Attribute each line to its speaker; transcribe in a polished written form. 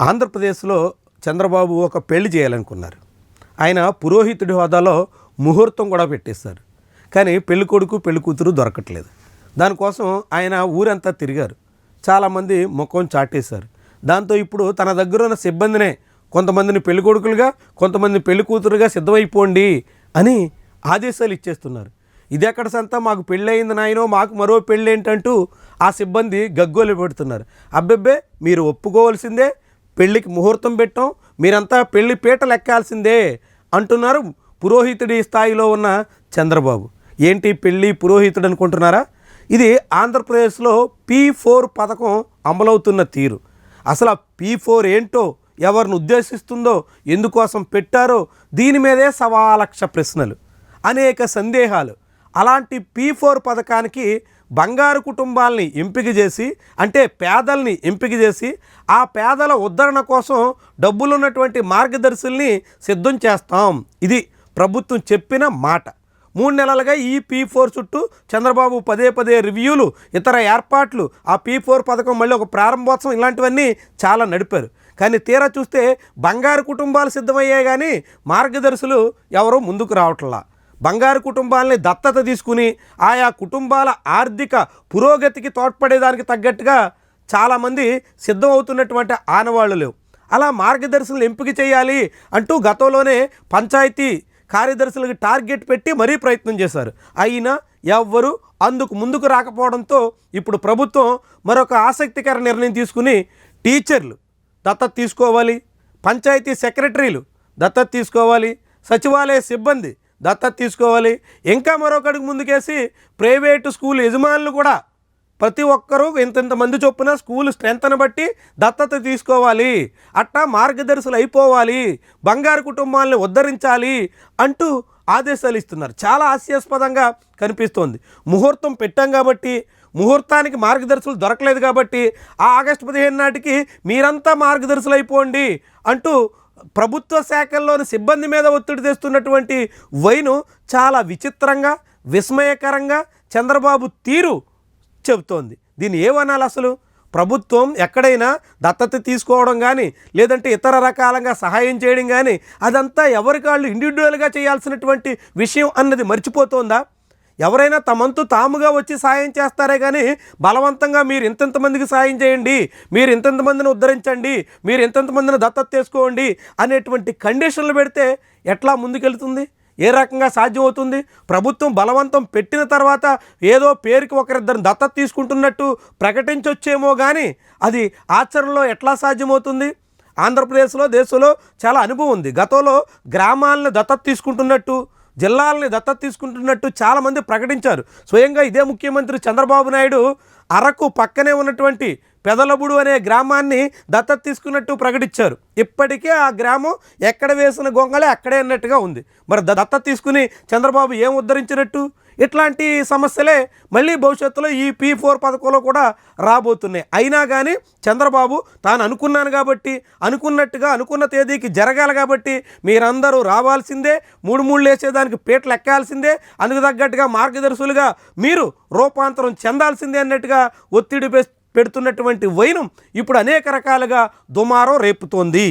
Speaker 1: ఆంధ్రప్రదేశ్లో చంద్రబాబు ఒక పెళ్లి చేయాలనుకున్నారు. ఆయన పురోహితుడి హోదాలో ముహూర్తం కూడా పెట్టేశారు. కానీ పెళ్ళికొడుకు పెళ్ళికూతురు దొరకట్లేదు. దానికోసం ఆయన ఊరంతా తిరిగారు. చాలామంది ముఖం చాటేశారు. దాంతో ఇప్పుడు తన దగ్గర ఉన్న సిబ్బందినే కొంతమందిని పెళ్ళికొడుకులుగా కొంతమంది పెళ్ళికూతురుగా సిద్ధమైపోండి అని ఆదేశాలు ఇచ్చేస్తున్నారు. ఇదెక్కడ సంతా, మాకు పెళ్ళయింది నాయనో, మాకు మరో పెళ్ళేంటంటూ ఆ సిబ్బంది గగ్గోలు పెడుతున్నారు. అబ్బెబ్బే, మీరు ఒప్పుకోవాల్సిందే, పెళ్ళికి ముహూర్తం పెట్టాం, మీరంతా పెళ్లి పీటలు ఎక్కాల్సిందే అంటున్నారు పురోహితుడి స్థాయిలో ఉన్న చంద్రబాబు. ఏంటి పెళ్ళి పురోహితుడు అనుకుంటున్నారా? ఇది ఆంధ్రప్రదేశ్లో P4 పథకం అమలవుతున్న తీరు. అసలు ఆ P4 ఏంటో, ఎవరిని ఉద్దేశిస్తుందో, ఎందుకోసం పెట్టారో దీని మీదే 1,00,000 ప్రశ్నలు, అనేక సందేహాలు. అలాంటి P4 పథకానికి బంగారు కుటుంబాలని ఎంపిక చేసి, అంటే పేదల్ని ఎంపిక చేసి, ఆ పేదల ఉద్ధరణ కోసం డబ్బులున్నటువంటి మార్గదర్శుల్ని సిద్ధం చేస్తాం. ఇది ప్రభుత్వం చెప్పిన మాట. 3 నెలలుగా ఈ P4 చుట్టూ చంద్రబాబు పదే రివ్యూలు, ఇతర ఏర్పాట్లు, ఆ P4 పథకం మళ్ళీ ఒక ప్రారంభోత్సవం, ఇలాంటివన్నీ చాలా నడిపారు. కానీ తీరా చూస్తే బంగారు కుటుంబాలు సిద్ధమయ్యాయి, కానీ మార్గదర్శులు ఎవరూ ముందుకు రావట్లా. బంగారు కుటుంబాలని దత్తత తీసుకుని ఆయా కుటుంబాల ఆర్థిక పురోగతికి తోడ్పడేదానికి తగ్గట్టుగా చాలామంది సిద్ధం అవుతున్నటువంటి ఆనవాళ్ళు లేవు. అలా మార్గదర్శులను ఎంపిక చేయాలి అంటూ గతంలోనే పంచాయతీ కార్యదర్శులకు టార్గెట్ పెట్టి మరీ ప్రయత్నం చేశారు. అయినా ఎవ్వరూ అందుకు ముందుకు రాకపోవడంతో ఇప్పుడు ప్రభుత్వం మరొక ఆసక్తికర నిర్ణయం తీసుకుని టీచర్లు దత్తత తీసుకోవాలి, పంచాయతీ సెక్రటరీలు దత్తత తీసుకోవాలి, సచివాలయ సిబ్బంది దత్తత తీసుకోవాలి. ఇంకా మరొక అడుగు ముందుకేసి ప్రైవేటు స్కూల్ యజమానులు కూడా ప్రతి ఒక్కరూ ఇంతమంది చొప్పున స్కూల్ స్ట్రెంత్ని బట్టి దత్తత తీసుకోవాలి, అట్టా మార్గదర్శులు అయిపోవాలి, బంగారు కుటుంబాలని ఉద్ధరించాలి అంటూ ఆదేశాలు ఇస్తున్నారు. చాలా హాస్యాస్పదంగా కనిపిస్తోంది. ముహూర్తం పెట్టాం కాబట్టి, ముహూర్తానికి మార్గదర్శులు దొరకలేదు కాబట్టి ఆగస్టు 15 నాటికి మీరంతా మార్గదర్శులు అయిపోండి అంటూ ప్రభుత్వ శాఖల్లోని సిబ్బంది మీద ఒత్తిడి తెస్తున్నటువంటి వైను చాలా విచిత్రంగా, విస్మయకరంగా చంద్రబాబు తీరు చెబుతోంది. దీన్ని ఏమనాలి అసలు? ప్రభుత్వం ఎక్కడైనా దత్తత తీసుకోవడం కానీ, లేదంటే ఇతర రకాలుగా సహాయం చేయడం కానీ, అదంతా ఎవరికాళ్ళు ఇండివిజువల్గా చేయాల్సినటువంటి విషయం అన్నది మర్చిపోతుందా? ఎవరైనా తమంతు తాముగా వచ్చి సాయం చేస్తారే కానీ బలవంతంగా మీరు ఇంతమందికి సాయం చేయండి, మీరు ఇంతమందిని ఉద్ధరించండి, మీరు ఇంతమందిని దత్తత తీసుకోండి అనేటువంటి కండిషన్లు పెడితే ఎట్లా ముందుకెళ్తుంది? ఏ రకంగా సాధ్యమవుతుంది? ప్రభుత్వం బలవంతం పెట్టిన తర్వాత ఏదో పేరుకి ఒకరిద్దరిని దత్తత తీసుకుంటున్నట్టు ప్రకటించొచ్చేమో కానీ అది ఆచరణలో ఎట్లా సాధ్యమవుతుంది? ఆంధ్రప్రదేశ్లో, దేశంలో చాలా అనుభవం ఉంది. గతంలో గ్రామాలను దత్తత తీసుకుంటున్నట్టు, జిల్లాలని దత్తత తీసుకుంటున్నట్టు చాలామంది ప్రకటించారు. స్వయంగా ఇదే ముఖ్యమంత్రి చంద్రబాబు నాయుడు అరకు పక్కనే ఉన్నటువంటి పెదలబుడు అనే గ్రామాన్ని దత్తత తీసుకున్నట్టు ప్రకటించారు. ఇప్పటికే ఆ గ్రామం ఎక్కడ వేసిన గొంగళే అక్కడే అన్నట్టుగా ఉంది. మరి దత్తత తీసుకుని చంద్రబాబు ఏం ఉద్ధరించినట్టు? ఇట్లాంటి సమస్యలే మళ్ళీ భవిష్యత్తులో ఈ P4 పథకంలో కూడా రాబోతున్నాయి. అయినా కానీ చంద్రబాబు తాను అనుకున్నాను కాబట్టి, అనుకున్నట్టుగా అనుకున్న తేదీకి జరగాలి కాబట్టి మీరందరూ రావాల్సిందే, 3 వేసేదానికి పీటలు ఎక్కాల్సిందే, అందుకు తగ్గట్టుగా మార్గదర్శులుగా మీరు రూపాంతరం చెందాల్సిందే అన్నట్టుగా ఒత్తిడి పెడుతున్నటువంటి వైనం ఇప్పుడు అనేక రకాలుగా దుమారం రేపుతోంది.